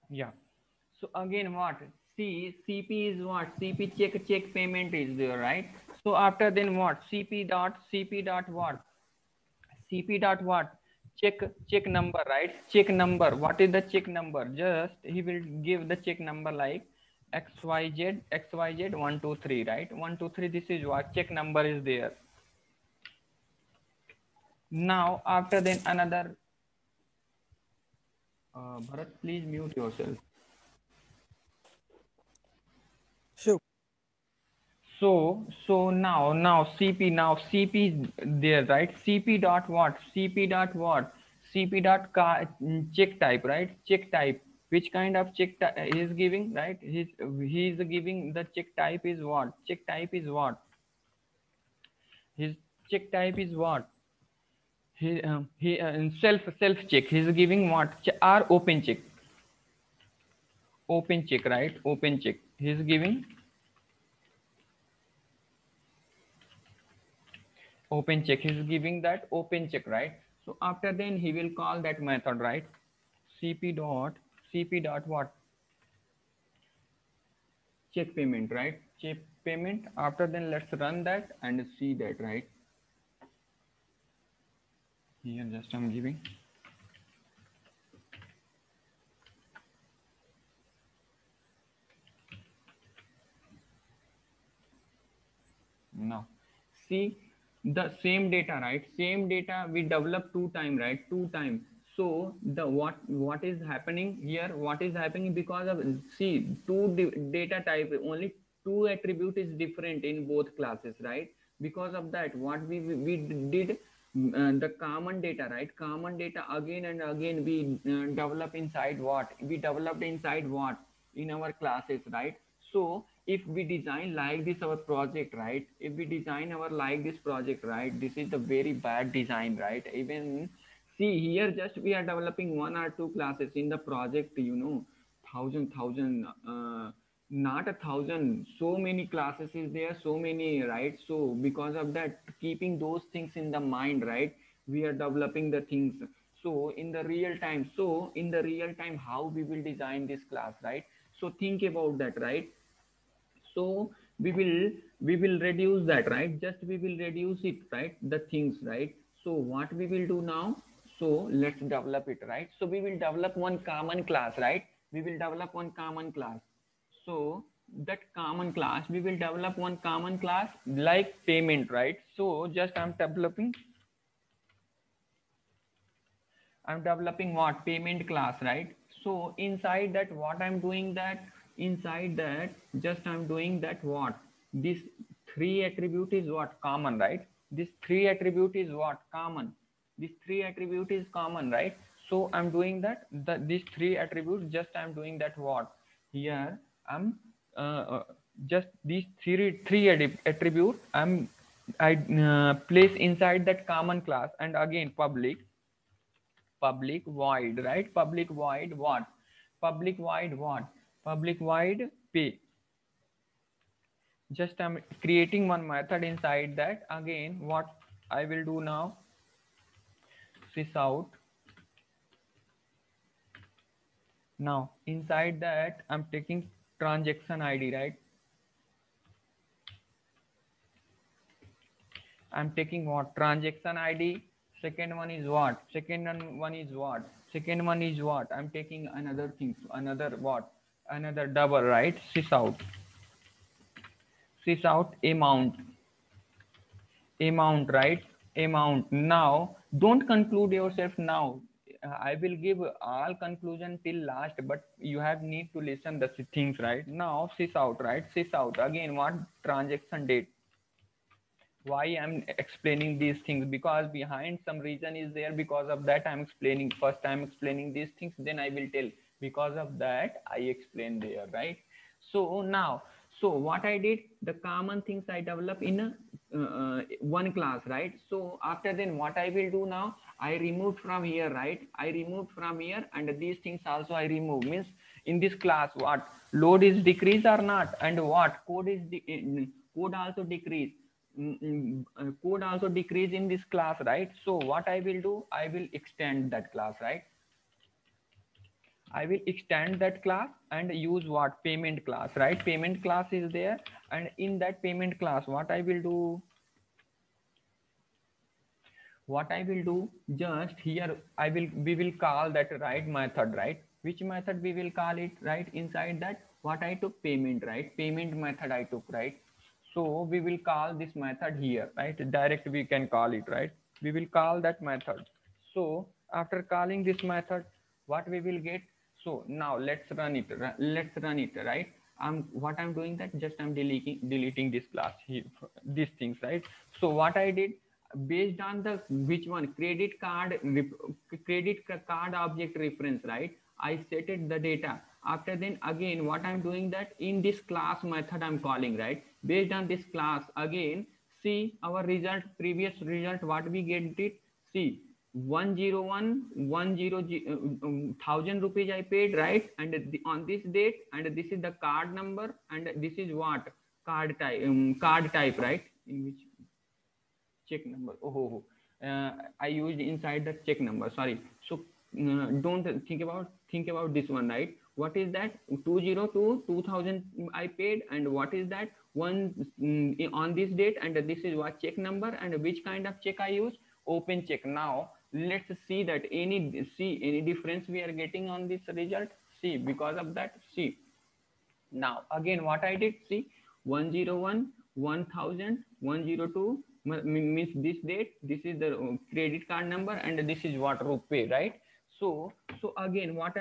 Yeah. So again, what? See, CP is what? CP check payment is there, right? So after then what? CP dot what? CP dot what? Check number, right? Check number. What is the check number? Just he will give the check number like XYZ 123, right? 123. This is what check number is there. Now after then another. Bharat, please mute yourself. Sure. So now CP is there, right? CP dot what? CP dot what? CP dot check type, right? Check type. Which kind of check he is giving, right? He is giving the check type is what? Check type is what? His check type is what? He self check. He's giving what? Or open check. Open check, right? Open check. He's giving open check. He's giving that open check, right? So after then he will call that method, right? Cp dot what? Check payment, right? Check payment. After then let's run that and see that, right? Here just I'm giving. Now see the same data, right? Same data we develop two time, right? Two time. So the what is happening here? What is happening because of, see, data type, only two attribute is different in both classes, right? Because of that, what we did, the common data, right? Common data again and again we develop inside what? We developed inside what? In our classes, right? So if we design like this our project, right? If we design our like this project, right? This is the very bad design, right? Even see here, just we are developing one or two classes in the project, thousand, not a thousand, so many classes is there, so many, right? So because of that, keeping those things in the mind, right? We are developing the things. So in the real time, how we will design this class, right? So think about that, right? So we will reduce that, right? Just we will reduce it, right? The things, right? So what we will do now? So let's develop it, right? So we will develop one common class, right? We will develop one common class. So that common class, we will develop one common class like payment, right? So just I'm developing what? Payment class, right? So inside that, what I'm doing that, inside that, just I'm doing that what? This three attribute is what? Common, right? This three attribute is what? Common. This three attribute is common, right? So I'm doing that, these three attributes, just I'm doing that what? Here I'm just these three attribute I place inside that common class, and again public void, right? Public void what? Public void what? Public void pay. Just I'm creating one method inside that. Again, what I will do now, sys out. Now inside that I'm taking transaction ID, right? I'm taking what? Transaction ID. Second one is what? Second one is what? Second one is what? I'm taking another thing, another what? Another double, right? Sys out. Sys out amount, right? Amount. Now don't conclude yourself now. I will give all conclusion till last, but you have need to listen the things, right? Now sys out, right? Sys out again, what? Transaction date. Why I'm explaining these things? Because behind some reason is there. Because of that I'm explaining. First I'm explaining these things, then I will tell. Because of that I explain there, right? So now, so what I did, the common things I develop in a, one class, right? So after then what I will do now, I removed from here, right? I removed from here, and these things also I remove. Means in this class, what? Load is decrease or not, and what? Code also decrease. Code also decrease in this class, right? So what I will do, I will extend that class, right? I will extend that class and use what? Payment class, right? Payment class is there, and in that payment class, what I will do, just here we will call that right method, right? Which method we will call it, right? Inside that, what I took? Payment, right? Payment method I took, right? So we will call this method here, right? Direct we can call it, right? We will call that method. So after calling this method, what we will get? So now let's run it. Let's run it, right? What I'm doing that, just I'm deleting this class here, these things, right? So what I did, based on the which one, credit card object reference, right? I stated the data. After then again, what I'm doing that, in this class method I'm calling, right? Based on this class again, see our result, previous result, what we get it. See, 101,000 rupees I paid, right? And on this date, and this is the card number, and this is what? Card type, right? In which check number, I used inside the check number, sorry. So don't think about this one, right? What is that? 202 2000 I paid, and what is that one, on this date, and this is what check number, and which kind of check I use? Open check. Now let's see that any difference we are getting on this result. See, because of that, see, now again what I did, see, 101, 1000, 102 means this date, this is the credit card number, and this is what? Rupee, right? So again, what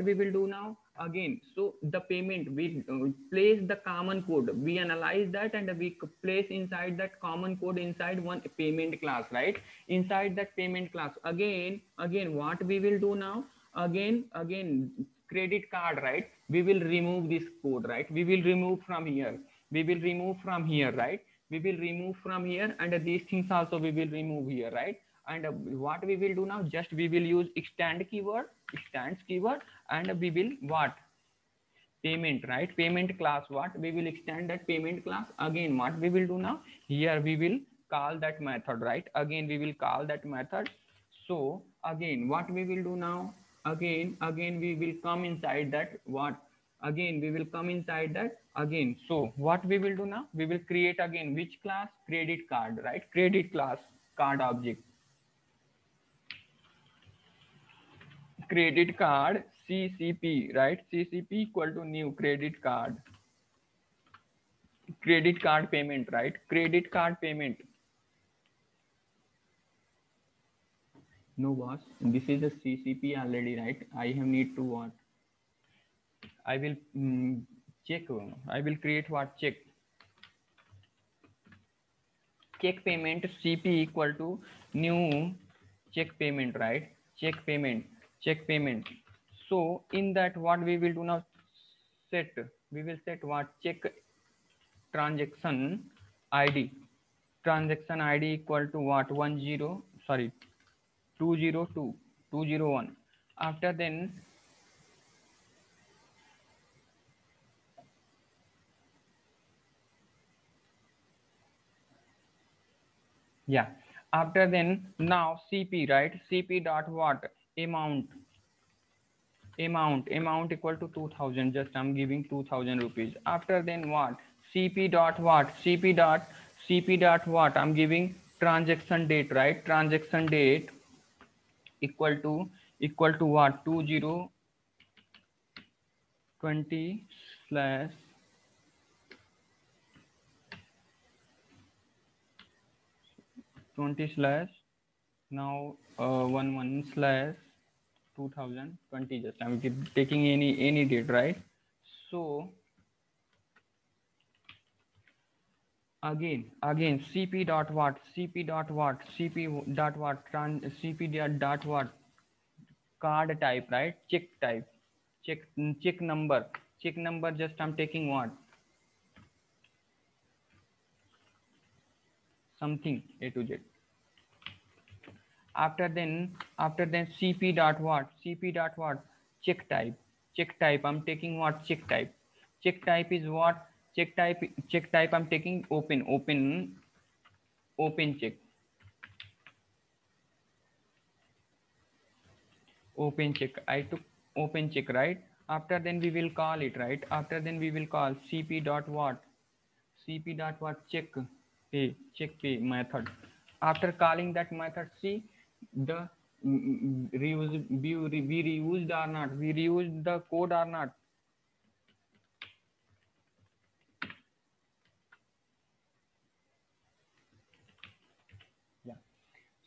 we will do now again, so the payment, we place the common code, we analyze that, and we place inside that common code inside one payment class, right? Inside that payment class, again what we will do now, again credit card, right? We will remove this code, right? We will remove from here, right? We will remove from here, and these things also we will remove here, right? And what we will do now, just we will use extends keyword, and we will what? Payment, right? Payment class, what we will extend that payment class. Again what we will do now, here we will call that method, right? Again we will call that method. So again what we will do now, again we will come inside that, what? Again we will come inside that again. So what we will do now, we will create again which class? Credit card, right? Credit class, card object, credit card, CCP, right? CCP equal to new credit card payment, right? Credit card payment. No boss, this is a CCP already, right? I have need to what? I will check. I will create what? Check payment, CP equal to new check payment, right? Check payment. So in that, what we will do now, we will set what? Check transaction ID. Transaction ID equal to what? 202 201. After then, yeah, after then, now CP, right? CP dot what? Amount equal to 2000. Just I'm giving 2000 rupees. After then what? CP dot what? CP dot what? I'm giving transaction date, right? Transaction date equal to what? 2020 slash 20 slash now 11 slash 2020. Just I'm taking any date, right? So again CP dot what? CP dot what? CP dot what? Card type, right? Check type, check check number. Just I'm taking what? Something A to Z. After then CP dot what? Check type. I'm taking what? Check type is what? Check type I'm taking open check. I took open check, right? After then we will call it, right? After then we will call cp dot what, cp dot what, check pay method. After calling that method, see the reuse, we reused or not, we reused the code or not. Yeah.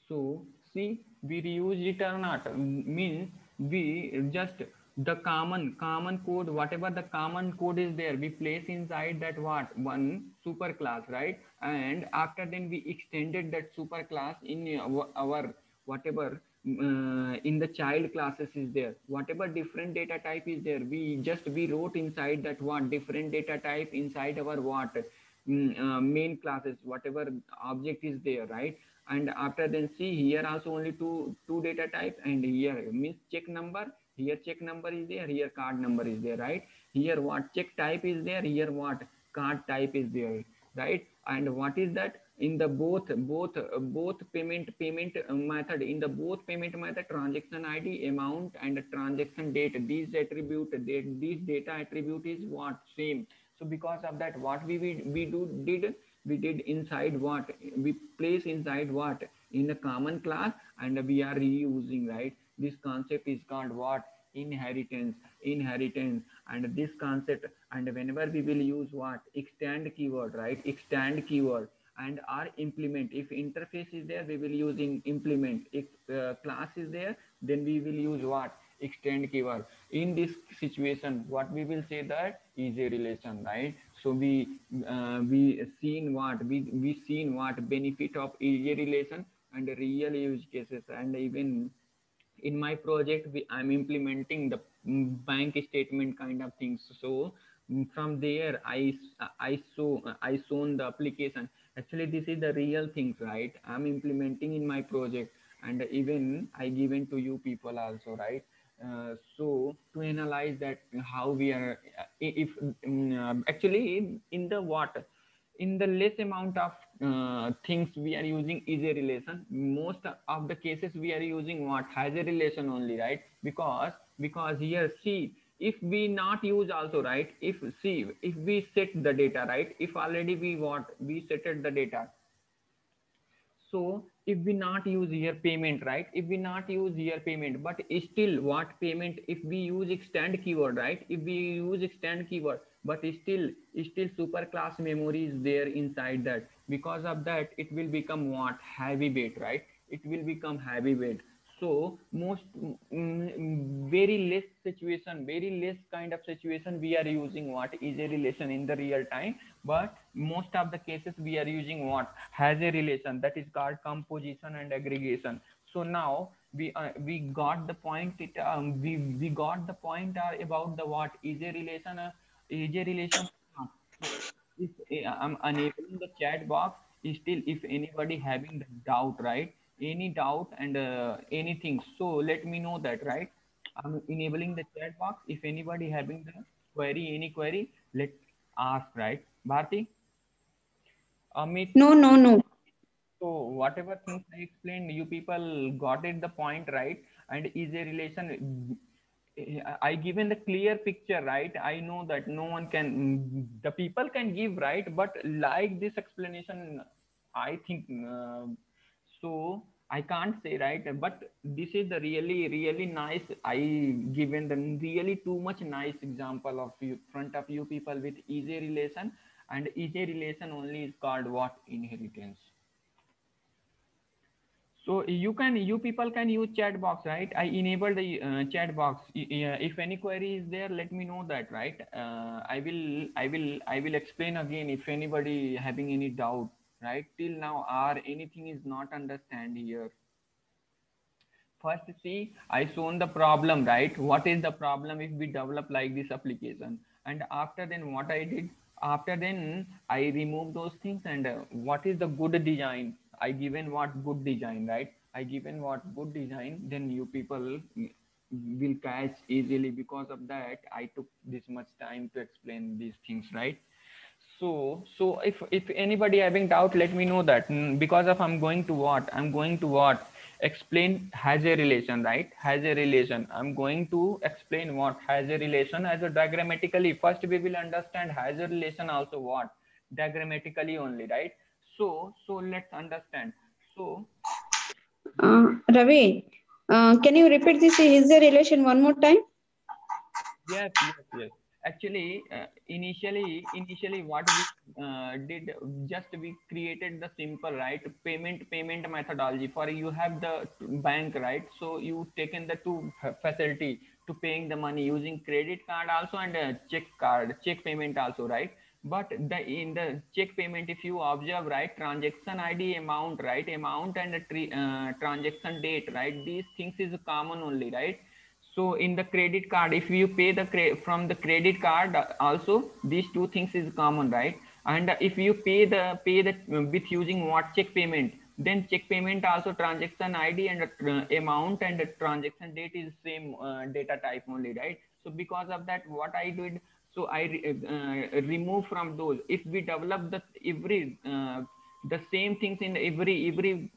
So see, we reuse it or not, means we just the common code, whatever the common code is there, we place inside that what one super class, right? And after then we extended that super class in our whatever in the child classes is there, whatever different data type is there, we wrote inside that what different data type inside our what main classes, whatever object is there, right? And after then see here also only two data type, and here means check number, here check number is there, here card number is there, right? Here what check type is there, here what card type is there, right? And what is that in the both payment method, in the both payment method, transaction id, amount, and transaction date, these attribute, these data attribute is what same. So because of that, what we did inside what, we place inside what in a common class, and we are reusing, right? This concept is called what, inheritance. And this concept, and whenever we will use what extend keyword, right? Extend keyword, and our implement, if interface is there, we will use in implement. If class is there, then we will use what extend keyword. In this situation, what we will say that is a relation, right? So we seen what we seen what benefit of is a relation and real use cases. And even in my project, I'm implementing the bank statement kind of things. So from there I shown the application. Actually this is the real things, right? I'm implementing in my project, and even I given to you people also, right? So to analyze that how we are if actually in the what, in the less amount of things we are using is a relation, most of the cases we are using what has a relation only, right? Because here see, if we not use also, right? If see, if we set the data, right? If already we what we set the data, so if we not use here payment, right? If we not use here payment, but still what payment, if we use extend keyword, right? If we use extend keyword, but still super class memory is there inside that. Because of that, it will become what heavy weight, right? It will become heavy weight. So most very less situation, very less kind of situation we are using what is a relation in the real time. But most of the cases we are using what has a relation, that is called composition and aggregation. So now we got the point, we got the point about the what is a relation, is a relation. So if I'm enabling the chat box, still if anybody having the doubt, right? Any doubt and anything, so let me know that, right? I'm enabling the chat box. If anybody having the query, any query, let ask, right? Bharti, Amit. No, no, no. So whatever things I explained, you people got it the point, right? And is a relation. I given the clear picture, right? I know that no one can, the people can give, right? But like this explanation, I think so. I can't say, right? But this is the really nice. I given the really too much nice example of you front of you people with easy relation, and easy relation only is called what inheritance. So you people can use chat box, right? I enabled the chat box. If any query is there, let me know that, right? I will explain again if anybody having any doubt, right? Till now, or anything is not understand here. First, see, I shown the problem, right? What is the problem if we develop like this application? And after then, what I did, after then, I remove those things. And what is the good design? I given what good design, right? I given what good design, then you people will catch easily. Because of that, I took this much time to explain these things, right? So if anybody having doubt, let me know that. Because of I'm going to what, explain has a relation, right? Has a relation. I'm going to explain what has a relation as a diagrammatically. First we will understand has a relation also what diagrammatically only, right? So let's understand. So Ravi, can you repeat this is a relation one more time? yes, yes, yes. Actually, initially, what we did, just we created the simple, right, payment methodology. For you have the bank, right? So you taken the two facility to paying the money using credit card also and check payment also, right? But the in the check payment, if you observe, right, transaction ID, amount and the transaction date, right? These things is common only, right? So in the credit card, if you pay the from the credit card, also these two things is common, right? And if you pay the with using what check payment, then check payment also transaction ID and amount and the transaction date is same data type only, right? So because of that, what I did, so I remove from those. If we develop the same things in every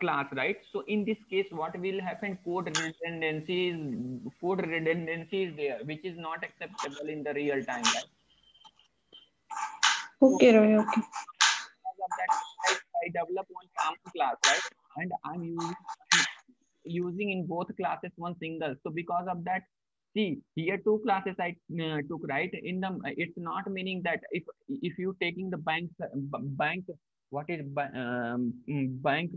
class, right? So in this case, what will happen, code redundancy is there, which is not acceptable in the real time, right? So Okay, Ravi. Okay. because of that, I develop one common class, right? And I'm using in both classes one single. So because of that, see here two classes I took, right? In the it's not meaning that if you taking the bank, what is bank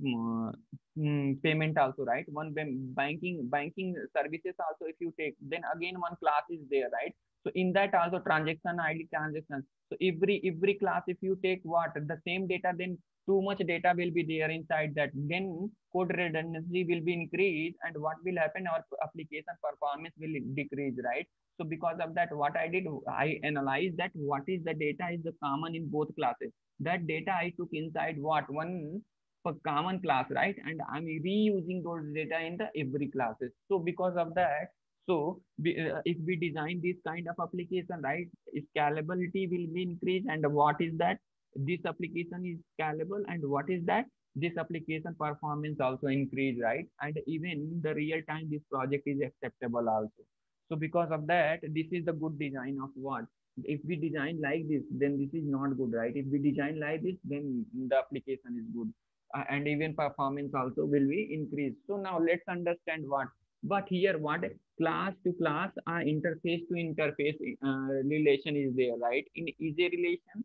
payment also, right? One banking services also, if you take, then again one class is there, right? So in that also transaction ID, transaction. So every class, if you take what the same data, then too much data will be there inside that, then code redundancy will be increased, and what will happen, our application performance will decrease, right? So because of that, what I did, I analyzed that what is the data is the common in both classes. That data I took inside what one for common class, right? And I'm reusing those data in the every classes. So because of that, so if we design this kind of application, right, scalability will be increased. And what is that, this application is scalable, and what is that, this application performance also increase, right? And even the real time this project is acceptable also. So because of that, this is the good design of what, if we design like this, then this is not good, right? If we design like this, then the application is good, and even performance also will be increased. So now let's understand what, but here what, class to class, interface to interface relation is there, right? In easy relation,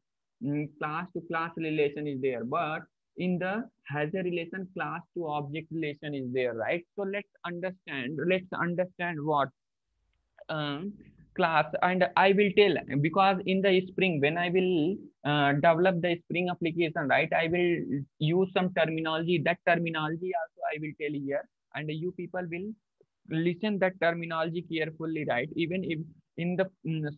class to class relation is there, but in the has a relation, class to object relation is there, right? So let's understand what um, class, and I will tell, because in the spring, when I will develop the spring application, right, I will use some terminology. That terminology also I will tell here, and you people will listen that terminology carefully, right? Even if in the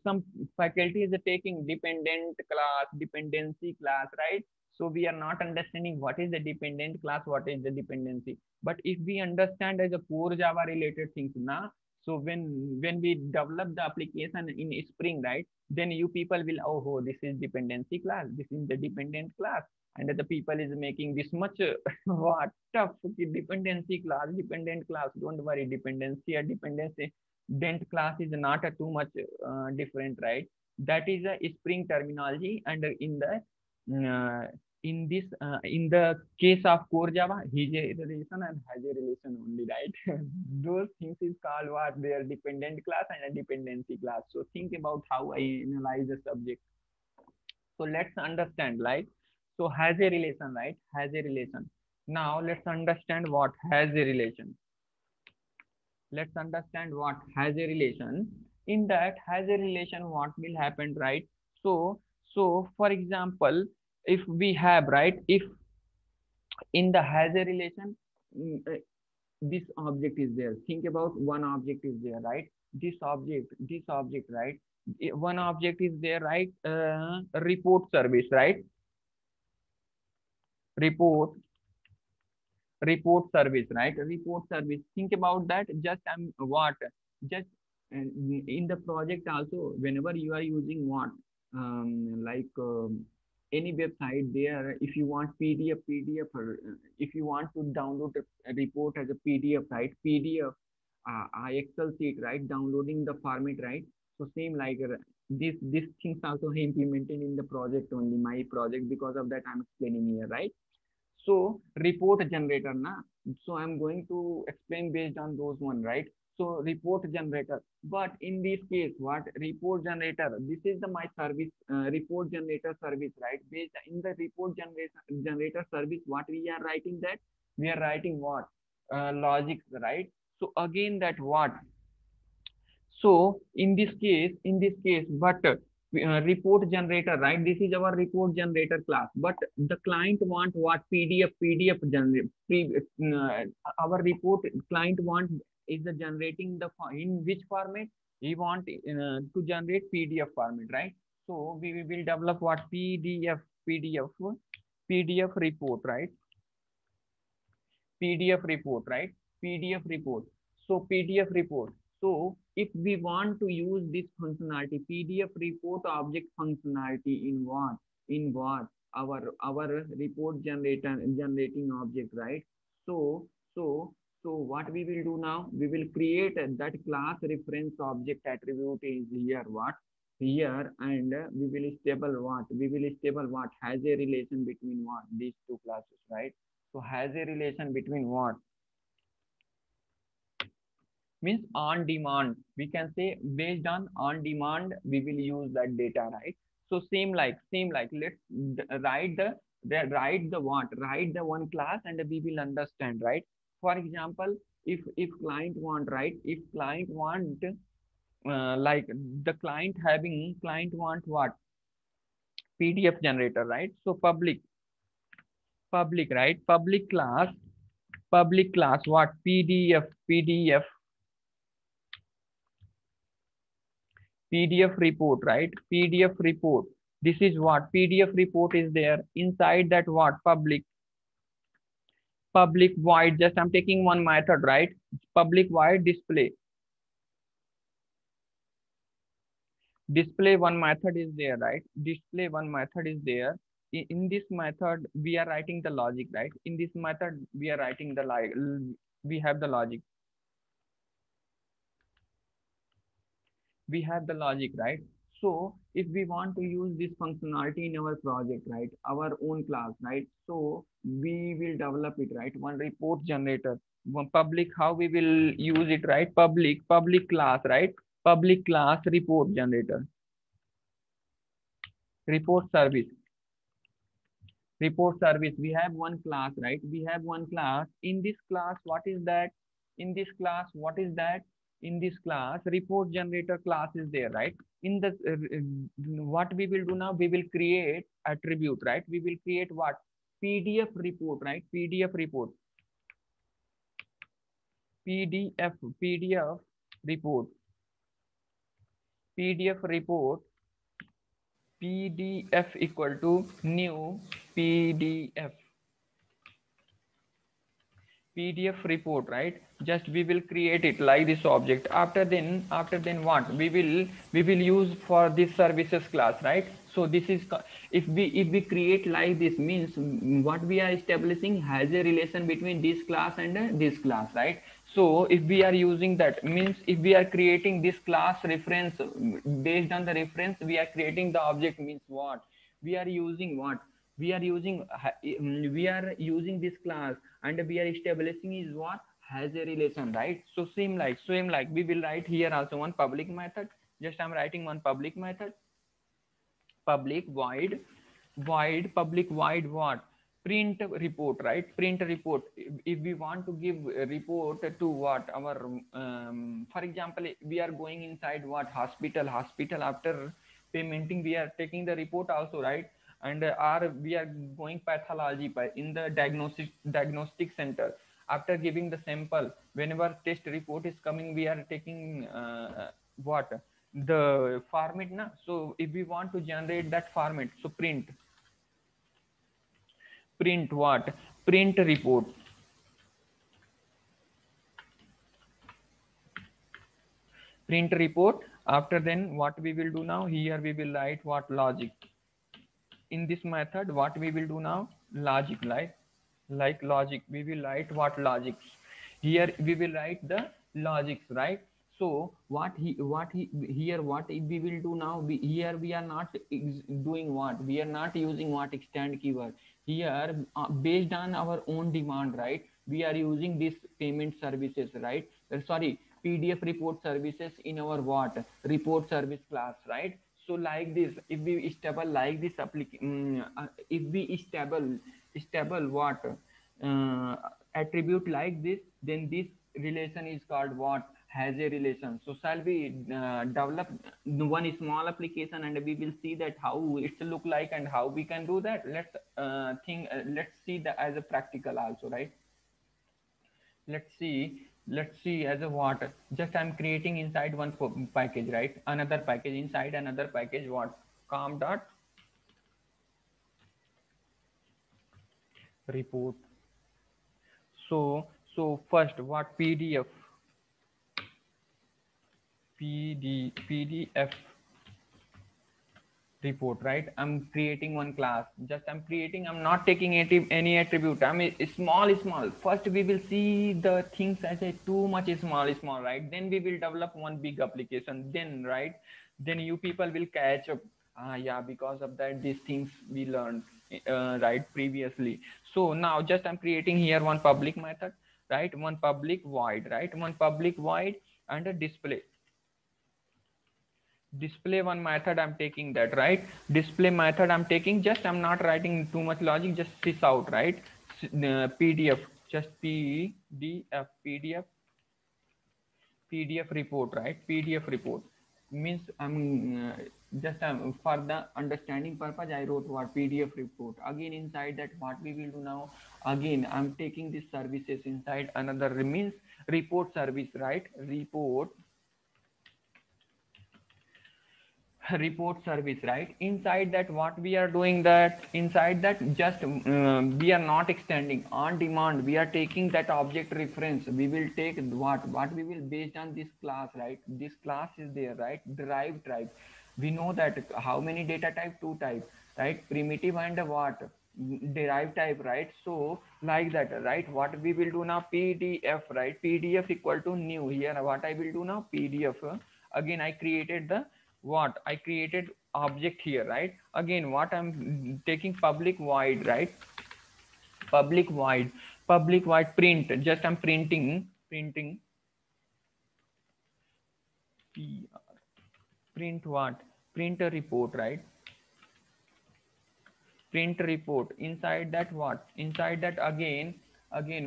some faculty is taking dependent class, dependency class, right? So we are not understanding what is the dependent class, what is the dependency. But if we understand as a core Java related things now, so when we develop the application in spring, right, then you people will, oh, this is dependency class, this is the dependent class, and the people is making this much what tough, okay, dependent class, don't worry, dependency or dependency dent class is not a too much different, right? That is a spring terminology. And uh, in this in the case of core Java, is a relation and has a relation only, right? Those things is called what, their dependent class and a dependency class. So think about how I analyze the subject. So let's understand, like, so has a relation, right? Has a relation. Now let's understand what has a relation. Let's understand what has a relation. In that has a relation, what will happen, right? So for example, if we have, right, if in the has a relation, this object is there, think about one object is there, right? This object, right? One object is there, right? Report service, right? Report report service, right? Report service, think about that. Just what, just in the project also, whenever you are using what, like any website there, if you want PDF, or if you want to download a report as a PDF, right? PDF, Excel sheet, right? Downloading the format, right? So same like this things also implemented in the project only, my project. Because of that, I'm explaining here, right? So report generator, na. So I'm going to explain based on those one, right? So report generator. But in this case, what report generator? This is the my service, report generator service, right? Based in the report generator service, what we are writing, that we are writing what, logic, right? So again, that what, so in this case, but report generator, right? This is our report generator class. But the client want what, PDF generate. Our report client want is the generating the in which format he want to generate PDF format, right? So we will develop what, PDF report, right? PDF report, right? PDF report. So PDF report. So if we want to use this functionality, PDF report object functionality in what? In what? Our report generating object, right? So so what we will do now? We will create that class reference object attribute is here what? Here, and we will stable what? We will stable what? Has a relation between what? These two classes, right? So has a relation between what? Means on demand. We can say based on demand, we will use that data, right? So same like let's write write the what? Write the one class and we will understand, right? For example, if client want, right? If client want like the client want what? PDF generator, right? So public, right? Public class what? PDF report, right? PDF report. This is what? PDF report is there. Inside that what? Public void. Just I'm taking one method, right? Public void display. Display one method is there, right? Display one method is there. In this method, we are writing the logic, right? In this method, we are writing the we have the logic. We have the logic, right? So if we want to use this functionality in our project, right, our own class, right, so we will develop it, right? One report generator, one public, how we will use it, right? Public class, right? Public class report generator, report service. Report service, we have one class, right? We have one class. In this class, what is that? In this class, what is that? In this class, report generator class is there, right? In the what we will do now, we will create attribute, right? We will create what? PDF report, right? PDF report. PDF report. PDF report. PDF equal to new PDF. PDF report, right? Just we will create it like this object. After then what? We will use for this services class, right? So this is, if we create like this, means what we are establishing has a relation between this class and this class, right? So if we are using that, means if we are creating this class reference, based on the reference we are creating the object, means what? We are using what? We are using this class, and we are establishing is what? Has a relation, right? So same like we will write here also one public method. Just I'm writing one public method. Public void public void what? Print report, right? Print report. If we want to give a report to what? Our for example, we are going inside what? Hospital. After paymenting, we are taking the report also, right? And we are going pathology by in the diagnostic center. After giving the sample, whenever test report is coming, we are taking what? The format, na. So if we want to generate that format, so print what? Print report. Print report. After then what we will do now, here we will write what? Logic. in this method, what we will do now, logic, like logic, we will write what logics. Here we will write the logics, right? So what he here what we will do now, here we are not doing what, we are not using what extend keyword here, based on our own demand, right? We are using this payment services, right? Sorry, PDF report services in our what report service class, right? So like this, if we stable like this application, if we stable what attribute like this, then this relation is called what, has a relation. So shall we develop one small application, and we will see that how it's look like and how we can do that. Let's see that as a practical also, right? Let's see as a what, just I'm creating inside one package, right? Another package inside another package, what, com dot report. So first what, pdf report, right? I'm creating one class, just I'm creating, I'm not taking any attribute, I'm a small. First we will see the things as a too much small, right? Then we will develop one big application, then, right? Then you people will catch up. Yeah, because of that these things we learned right previously. So now just I'm creating here one public method, right? One public void, right? One public void and a display one method I'm taking that, right? Display method I'm taking, just I'm not writing too much logic, just sys out, right? PDF, just pdf report, right? PDF report means I'm just for the understanding purpose I wrote what PDF report. Again inside that what we will do now, again I'm taking these services inside another means report service, right? Report service, right? Inside that what we are doing, that inside that just we are not extending on demand, we are taking that object reference, we will take what we will based on this class, right? This class is there, right? Derived type, we know that how many data type, two type, right? Primitive and what, derived type, right? So like that, right? What we will do now, pdf, right? PDF equal to new. Here what I will do now, pdf, again I created the what, I created object here, right? Again what I'm taking, public void, right? Public void print, just I'm printing print what, print a report, right? Print report. Inside that what, inside that again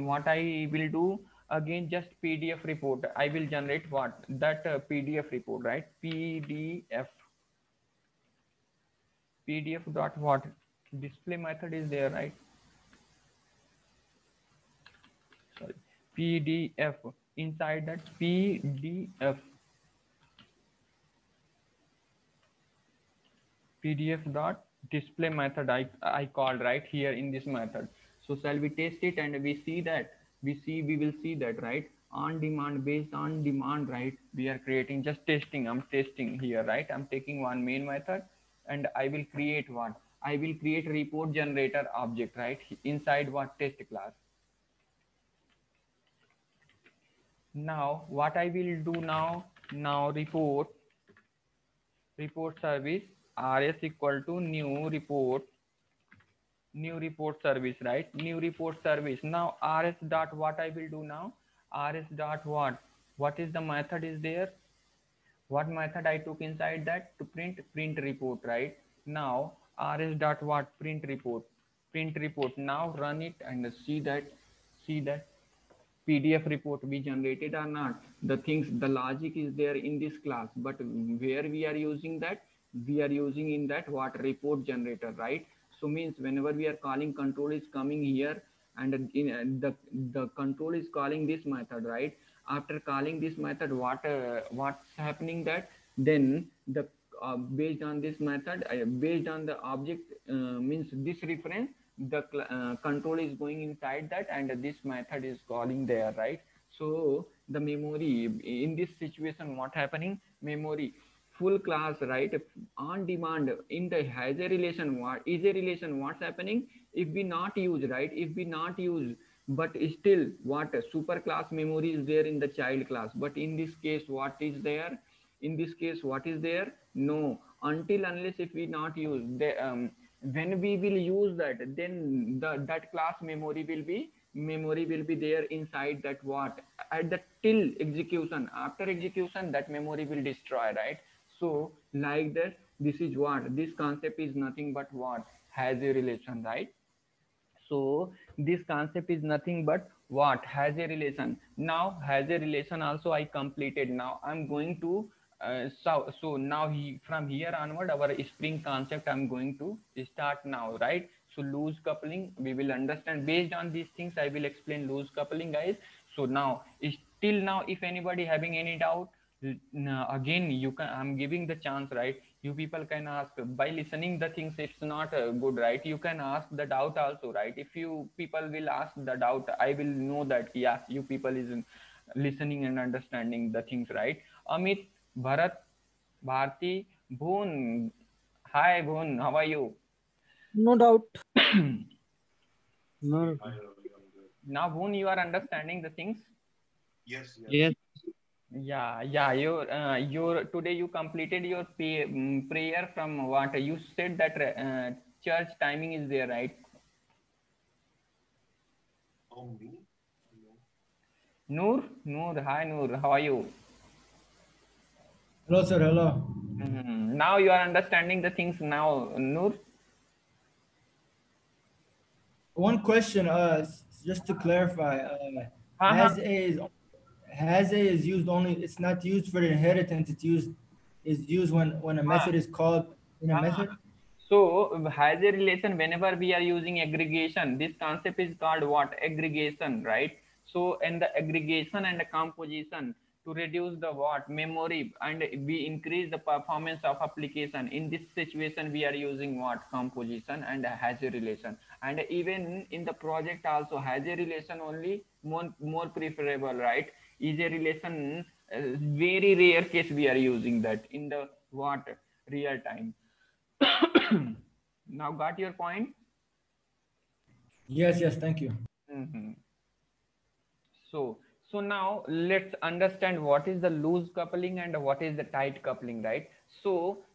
what I will do, again just PDF report I will generate, what, that PDF report, right? PDF dot what, display method is there, right? Sorry, PDF, inside that pdf dot display method I called right here in this method. So shall we test it, and we see that, we will see that, right? On demand, based on demand, right? We are creating, just testing, I'm testing here, right? I'm taking one main method, and I will create what, I will create report generator object, right? Inside what, test class. Now what I will do now report service rs equal to new report service, right? New report service. Now rs dot what I will do now, rs dot what is the method is there, what method I took inside that, to print report, right? Now rs dot what, print report. Now run it and see that PDF report we generated or not. The things, the logic is there in this class, but where we are using that, we are using in that what, report generator, right? So means whenever we are calling, control is coming here, and in the control is calling this method, right? After calling this method, what's happening that, then the based on this method, based on the object, means this reference, the control is going inside that, and this method is calling there, right? So the memory in this situation, what happening, memory full class, right? On demand in the has a relation, what is a relation, what's happening if we not use, right? If we not use, but still what super class memory is there in the child class. But in this case what is there? In this case what is there? No, until unless if we not use the when we will use that, then that class memory will be there inside that what at the till execution. After execution that memory will destroy, right? So like that, this is what this concept is nothing but what has a relation, right? So this concept is nothing but what has a relation. Now has a relation also I completed. Now I'm going to so now from here onward our spring concept I'm going to start now, right? So loose coupling we will understand. Based on these things I will explain loose coupling, guys. So now still now if anybody having any doubt, again you can, I'm giving the chance, right? You people can ask by listening the things. It's not good, right? You can ask the doubt also, right? If you people will ask the doubt, I will know that yeah, you people is listening and understanding the things, right? Amit, Bharat, Bharti, Bhun. Hi Bhun, how are you? No doubt. No. Now Bhun, you are understanding the things. Yes. Yes. Yeah, your today you completed your prayer from what you said that church timing is there, right? Oh, me? Noor, hi Noor, how are you? Hello, sir. Hello. Now you are understanding the things now, Noor. One question, just to clarify, Uh-huh. has a is used only. It's not used for the inheritance. It's used when a method is called in a Uh-huh. method. So has a relation whenever we are using aggregation. This concept is called what? Aggregation, right? So in the aggregation and the composition to reduce the what memory and we increase the performance of application. In this situation, we are using what composition and has a relation. And even in the project also has a relation only more preferable, right? Is a relation very rare case we are using that in the what real time. Now got your point? Yes. Yes. Thank you. Mm-hmm. So now let's understand what is the loose coupling and what is the tight coupling, right? So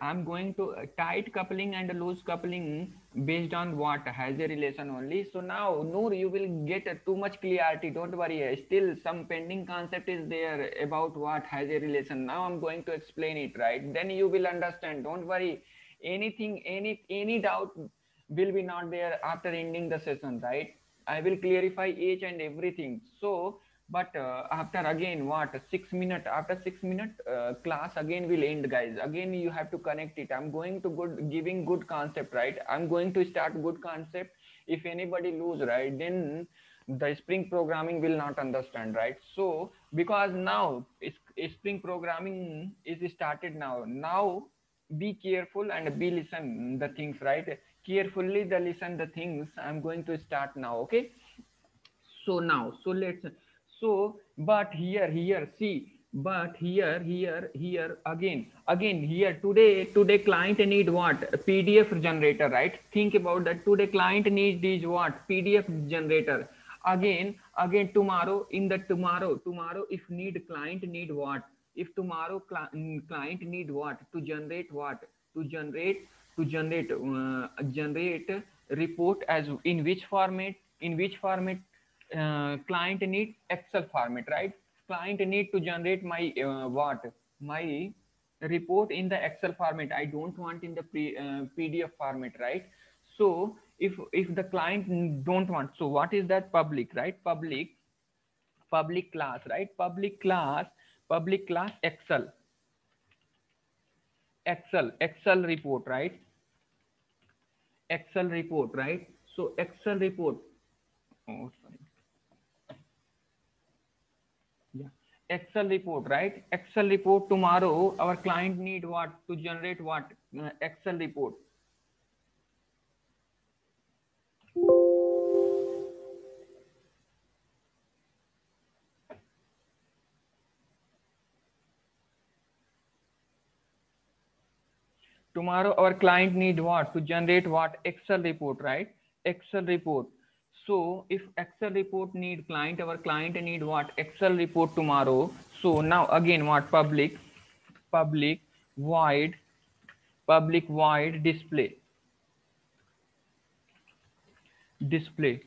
I'm going to tight coupling and loose coupling based on what has a relation only. So now Noor, you will get too much clarity. Don't worry. Still some pending concept is there about what has a relation. Now I'm going to explain it, right? Then you will understand. Don't worry. Anything, any doubt will be not there after ending the session, right? I will clarify each and everything. So, but after again what 6 minute after 6 minute class again will end, guys. Again you have to connect it. I'm going to good giving good concept, right? I'm going to start good concept. If anybody lose, right, then the spring programming will not understand, right? So because now spring programming is started now. Now be careful and be listen the things, right? Carefully the listen the things. I'm going to start now, okay? So now so let's so but here see, but here again here today client need what? PDF generator, right? Think about that. Today client needs is what? PDF generator. Again tomorrow in the tomorrow if need client need what? If tomorrow client need what? To generate what? To generate report as in which format? In which format? Client need Excel format, right? Client need to generate my what? My report in the Excel format. I don't want in the PDF format, right? So if the client don't want, so what is that? Public, right? Public class, right? Public class Excel report, right? Excel report, right? So Excel report. Oh, sorry. Yeah. Excel report, right? Excel report tomorrow. Our client need what? To generate what? Excel report. Tomorrow our client need what? To generate what? Excel report, right? Excel report. So if Excel report need client, our client need what? Excel report tomorrow. So now again what? Public void, public void display, display,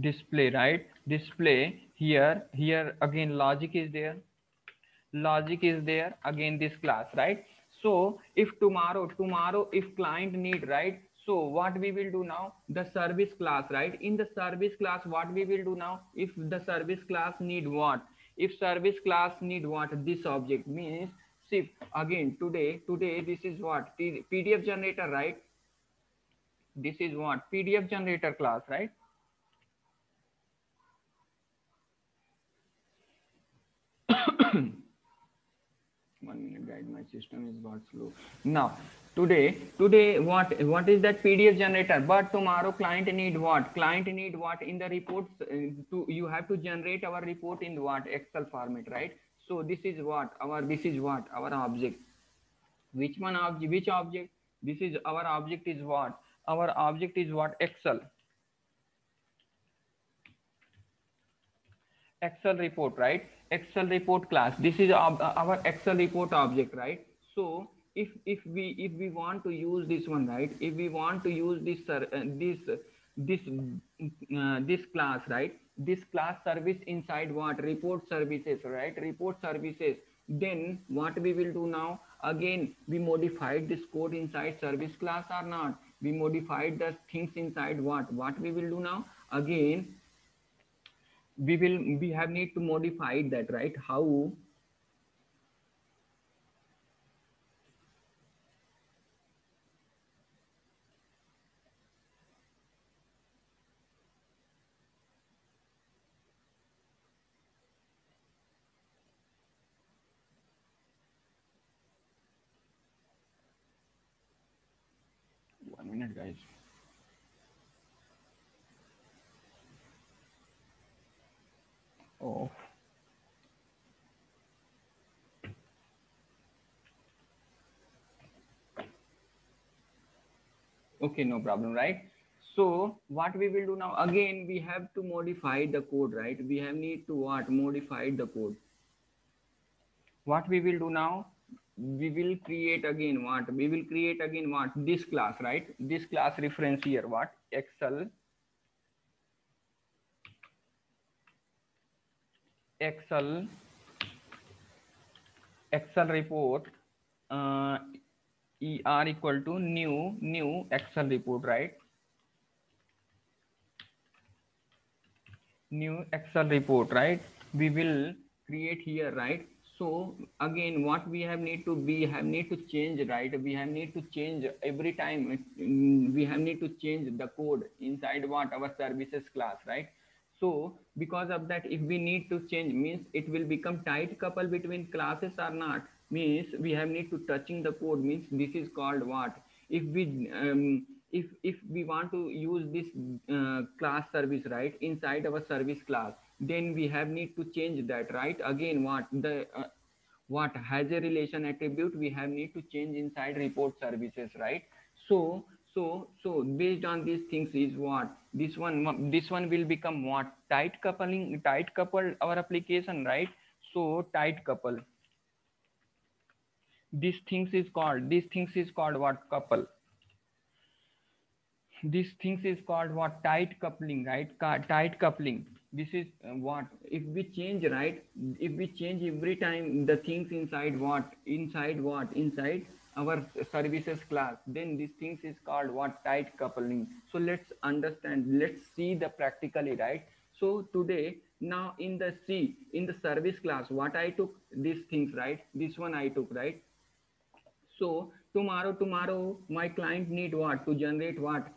display, right? Display here again logic is there, logic is there, again this class, right? So if tomorrow if client need, right? So what we will do now, the service class, right? In the service class what we will do now, if the service class need what, if service class need what, this object means, see again today this is what, PDF generator, right? This is what, PDF generator class, right? One minute guys, my system is got slow now. Today what is that PDF generator, but tomorrow client need what, client need what, in the reports, to you have to generate our report in what, Excel format, right? So this is what our, this is what our object, which one object, which object, this is our object is what, our object is what, Excel, Excel report, right? Excel report class, this is our Excel report object, right? So if we want to use this one, right? If we want to use this this class, right? This class service inside what, report services, right? Report services. Then what we will do now, again we modified this code inside service class or not, we modified the things inside what we will do now, again we have need to modify that, right? How? One minute guys. Oh, okay, no problem, right? So what we will do now, again we have to modify the code, right? We have need to what, modify the code. What we will do now, we will create again what, we will create again what, this class, right? This class reference here what, Excel, Excel, Excel report, er equal to new Excel report, right? New Excel report, right? We will create here, right? So again what we have need to, we have need to change, right? We have need to change every time, we have need to change the code inside what, our services class, right? So because of that, if we need to change, means it will become tight couple between classes or not, means we have need to touching the code, means this is called what, if we if we want to use this class service, right, inside our service class, then we have need to change that, right? Again what, the what has a relation attribute we have need to change inside report services, right? So based on these things is what, this one will become what, tight coupling, tight couple our application, right? So tight couple, these things is called, these things is called what, couple, these things is called what, tight coupling, right? Tight coupling, this is what, if we change, right, if we change every time the things inside what, inside our services class, then these things is called what, tight coupling. So let's understand, let's see the practically, right? So today now in the C, in the service class, what I took these things, right? This one I took, right? So tomorrow my client need what, to generate what,